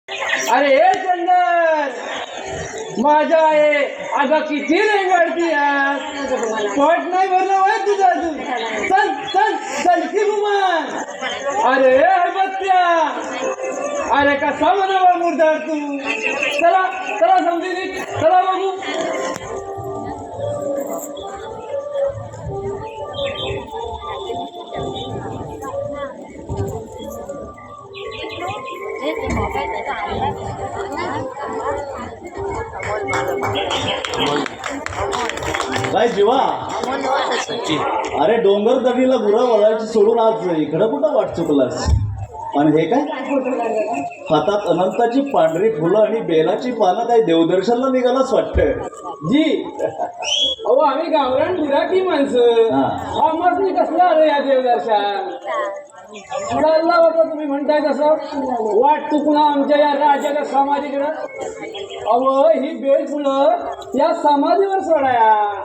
अरे हे चंदर माझा आहे अगं किती रेंगाळती पोट नाही भरलं वय तुझं अजून चल चल चल की गुमान अरे बत्त्या अरे कसा म्हणावा मुर्दार तू चला चला समजी चला बघू काय जीवा अरे डोंगर दगडीला गुरं वळायची सोडून आज इकडं कुठं वाट चुकलास आणि हे काय हातात अनंताची पांढरी फुलं आणि बेलाची पानं काय देवदर्शनला निघालाच वाटतं जी अहो आम्ही गावरान बुराकी माणसं आम्हाला कसलं आलं या देवदर्शन चालला होता तुम्ही म्हणताय तसं वाट चुकणं आमच्या या राजाच्या समाधीकडं अहो ही बेल फुलं या समाधीवर सोडाया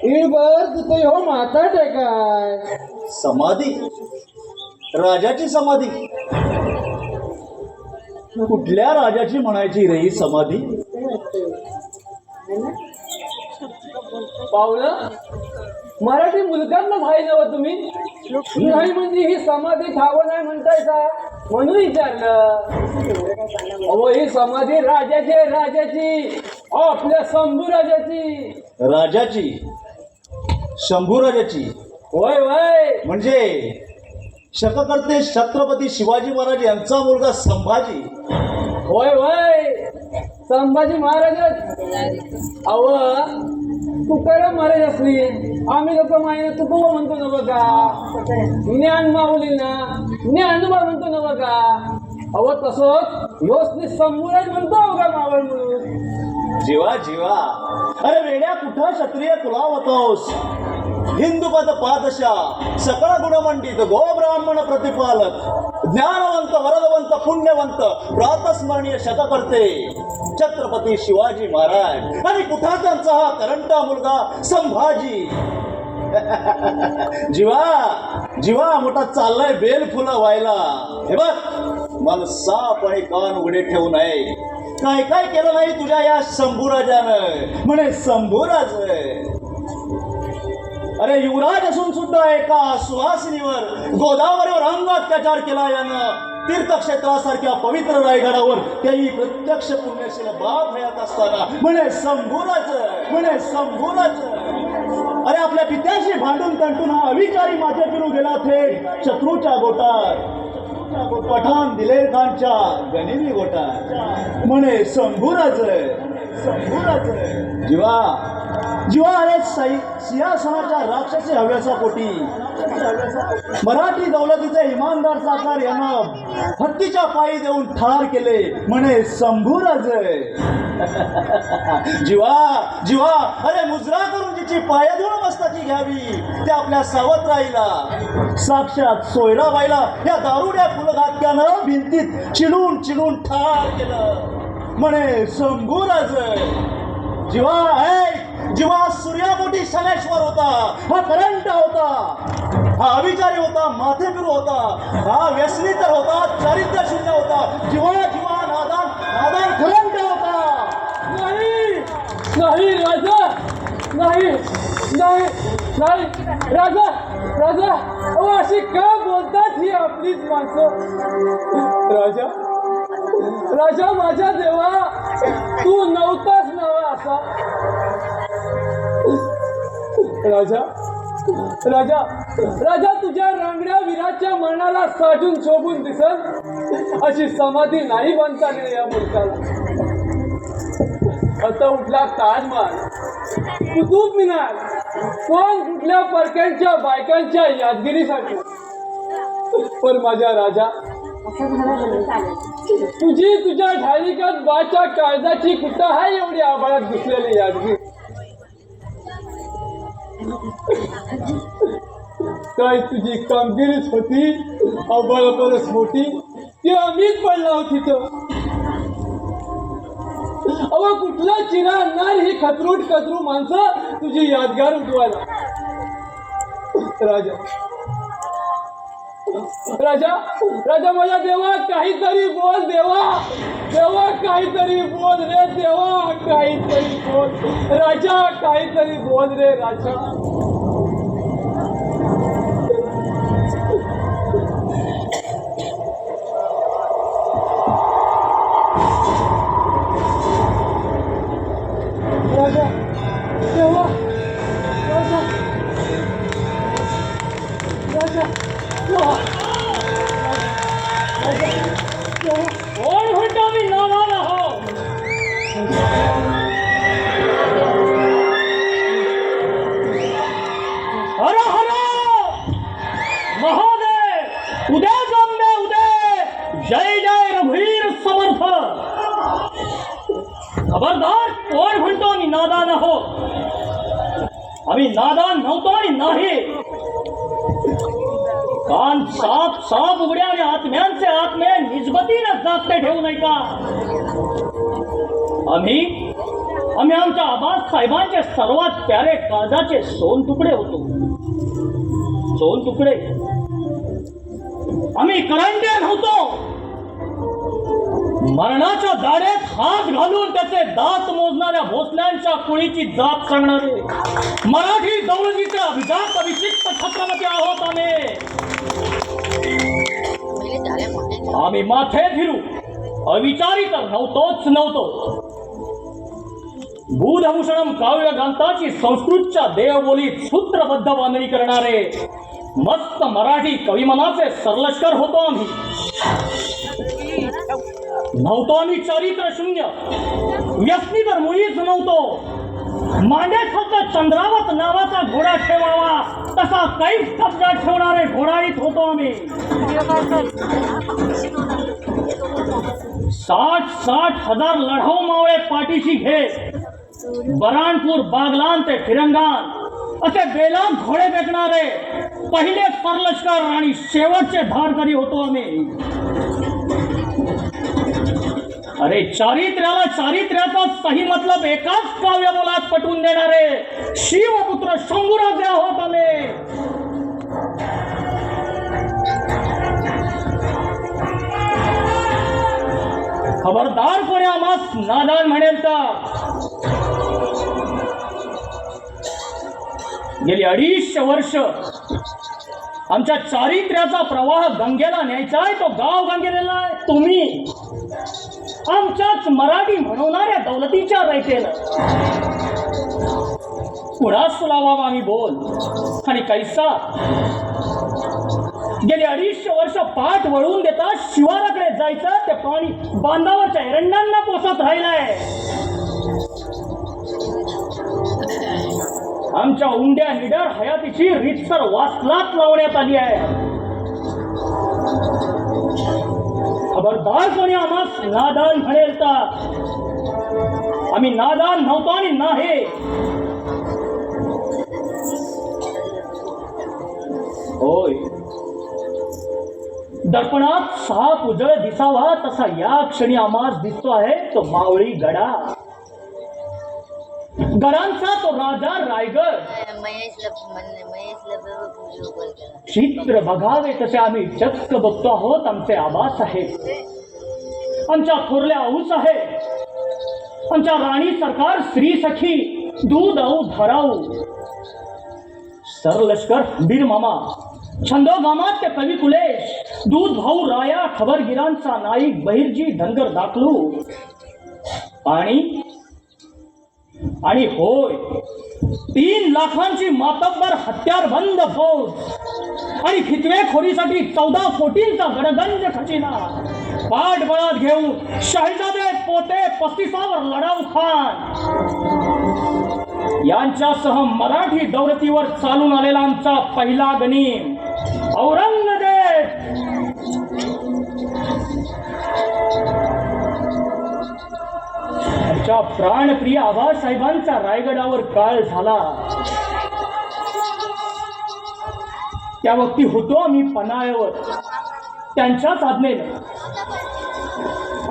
इळभर तिथे हो माता टेकाय समाधी राजाची समाधी कुठल्या राजाची म्हणायची रे ही समाधी पावलं मराठी मुलगांना भाई नव तुम्ही नाही म्हणजे ही समाधी ठावं नाही म्हणताय का म्हणून विचारलं अहो ही समाधी राजाची आपल्या शंभू राजाची राजाची शंभू राजाची होय होय म्हणजे शककर्ते छत्रपती शिवाजी महाराज यांचा मुलगा संभाजी होय होय संभाजी महाराजच अव तुकाराम महाराज असली आम्ही लोक माहिती तुकोबा म्हणतो ना बघा ज्ञान माऊलींना ज्ञानोबा म्हणतो ना बघा अव तसंच योसनी संभूराज म्हणतो बघा मावळ म्हणून जीवा जीवा अरे वेड्या कुठं क्षत्रिय कुलावतोस हिंदुपद पादशाह सकळ गुणमंडित गो ब्राह्मण प्रतिपालक ज्ञानवंत वरदवंत पुण्यवंत प्रातस्मरणीय शतकर्ते छत्रपती शिवाजी महाराज आणि कुठा त्यांचा हा करंटा मुलगा संभाजी जीवा जीवा मोठा चाललाय बेल फुलं व्हायला हे बघ मला साप आणि कान उघडे ठेवू नये काय काय केलं नाही तुझ्या या शंभूराजानं म्हणे शंभूराज अरे युवराज असून सुद्धा एका सुहासिनीवर गोदावरीवर अंग अत्याचार केला यानं तीर्थक्षेत्रासारख्या पवित्र रायगडावर त्याही प्रत्यक्ष पुण्यशील बाप हयात असताना म्हणे शंभूराज अरे आपल्या पित्याशी भांडून तंटून हा अविचारी माथे फिरू गेला थेट शत्रूच्या गोटात पठाण दिलेर खानच्या गनिमी गोटात म्हणे शंभूराज जीवा अरे सिंहासनाच्या राक्षसी हव्यासा पोटी मराठी दौलतीचे इमानदार साकार यांना हत्तीच्या पायी देऊन ठार केले म्हणे शंभूराज जीवा अरे मुजरा करून जिची पायाधूळ मस्ताची घ्यावी त्या आपल्या सावत्राईला साक्षात सोयराबाईला या दारुड्या फुलघातक्यानं भिंतीत चिडून ठार केलं म्हणे शंभूराज जीवा सूर्यापोटी शनेश्वर होता हा करंटा होता हा अविचारी होता माथे फिरू होता हा व्यसनी तर होता चारित्र्य शून्य होता जीवा नादान करंटा होता नाही राजा नाही राजा अहो अशी का बोलतात ही आपलीच माणसं राजा माझ्या देवा तू नव्हताच नवा असा राजा तुझ्या रांगड्या वीराच्या मरणाला साजून शोभून दिसत अशी समाधी नाही बांधता येईल या मूर्खाला आता उठला ताजमहाल कुतुब मिनार कोण कुठल्या परक्यांच्या बायकांच्या यादगिरीसाठी पण माझ्या राजा तुझ्या ढालिकात बाच्या काळजाची कुठं आहे एवढी आभाळात घुसलेली यादगी काय तुझी कामगिरीच होती अबळपरच मोठी ती आम्हीच पडला होती तो अहो कुठला चिरा आणणार ही खतरू माणसं तुझी यादगार उठवायला राजा माझ्या देवा काहीतरी बोल देवा काहीतरी बोल रे देवा, काहीतरी बोल राजा, काहीतरी बोल रे राजा. राजा देवा, राजा राजा देवा, कोण म्हणतो मी नावाला हो? हर हर महादेव, उदय जमले उदय, जय जय रघुवीर समर्थ. खबरदार, कोण म्हणतो मी नादान हो? आम्ही नादान नव्हतो आणि नाही. कान साप साप उघड्या आणि आत्म्यांचे आत्मे निजगतीनं जागते ठेवू नये का? आम्ही आमच्या आबास साहेबांचे सर्वात प्यारे काळजाचे सोन तुकडे होतो. सोन तुकडे. आम्ही करंडे नव्हतो. मरणाच्या दाढेत हात घालून त्याचे दात मोजणाऱ्या भोसल्यांच्या कुळीची जात सांगणारे मराठी दौलतीचे अभिजात अभिषिक्त छत्रपती आहोत आम्ही माथे फिरू अविचारी तर नव्हतो. बुधभूषणम काव्य ग्रंथाची संस्कृतच्या देवबोलीत सूत्रबद्ध बांधणी करणारे मस्त मराठी कविमनाचे सरलष्कर होतो आम्ही. आम्ही चारित्र शून्य, व्यसनी तर मुळीच नव्हतो. मांड्यात फक्त चंद्रावत नावाचा घोडा ठेवावा तसा काहीच कब्जा ठेवणारे घोडाळीत होतो आम्ही. 60 हजार लढाऊ मावळे पाठीशी घे. बराणपूर, बागलान ते फिरंगान असे बेलान घोडे फेकणारे पहिले सरलष्कर आणि शेवटचे धारकरी होतो आम्ही. अरे चारित्र्याचा सही मतलब एकाच काव्य बोलात पटवून देणारे शिवपुत्र शंभूराजे आहोत आम्ही. खबरदार कोणी आम्हास नादान म्हणेल तर. गेली 250 वर्ष आमच्या चारित्र्याचा प्रवाह गंगेला न्यायचा आहे. तो गाव गंगेला आहे तुम्ही. आमच्याच मराठी म्हणवणाऱ्या दौलतीच्या रयतेनं कुणास लावावा आम्ही बोल आणि कैसा. गेली 250 वर्ष पाठ वळवून देता शिवाराकडे जायचं ते पाणी बांधावरच्या एरंडांना पोसत राहिलंय. आमच्या उंड्या निडर हयातीची रीतसर वासलात लावण्यात आली आहे. खबरदार कोणी आम्हास नादान म्हणेल तर. आम्ही नादान नव्हतो आणि नाही. होय, दर्पणात साप उजळ दिसावा तसा या क्षणी आम्हास दिसतो आहे तो मावळी गडा. गडांचा तो राजा रायगड. चित्र बघावे तसे आम्ही चक्क बघतो आहोत. आमचे आबास आहेत, आमच्या थोरल्या आऊस आहे, आमच्या राणी सरकार स्त्री सखी दूध आऊ धराऊ. सरलष्कर बीर मामा, छंदोगामात ते कवी कुलेश, दूध भाऊ राया, खबरगिरांचा नाईक बहिर्जी धनगर दाखलू. आणि होय, 3 लाखांची मातब्बर हत्यारबंद फौज आणि खितवेखोरीसाठी 14 कोटींचा गडगंज खजिना पाठबळात घेऊन शाहिजादे पोते 35वर लढाऊ खान यांच्यासह मराठी दौलतीवर चालून आलेला आमचा पहिला गनीम औरंगजेब. आमच्या प्राणप्रिय आबासाहेबांचा रायगडावर काळ झाला. त्या वक्ती होतो आम्ही पन्हाळ्यावर त्यांच्याच आज्ञेने.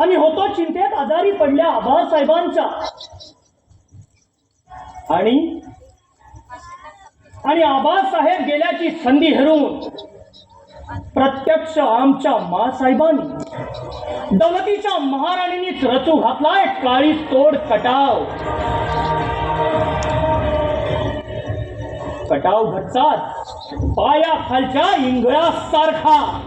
आम्ही होतो चिंतेत आजारी पडल्या आबासाहेबांच्या. आणि आबासाहेब गेल्याची संधी हेरून प्रत्यक्ष आमच्या मासाहेबांनी दौलतीच्या महाराणीनीच रचू घातलाय काळी तोड कटाव. कटाव घटतात पाया खालच्या इंगळासारखा.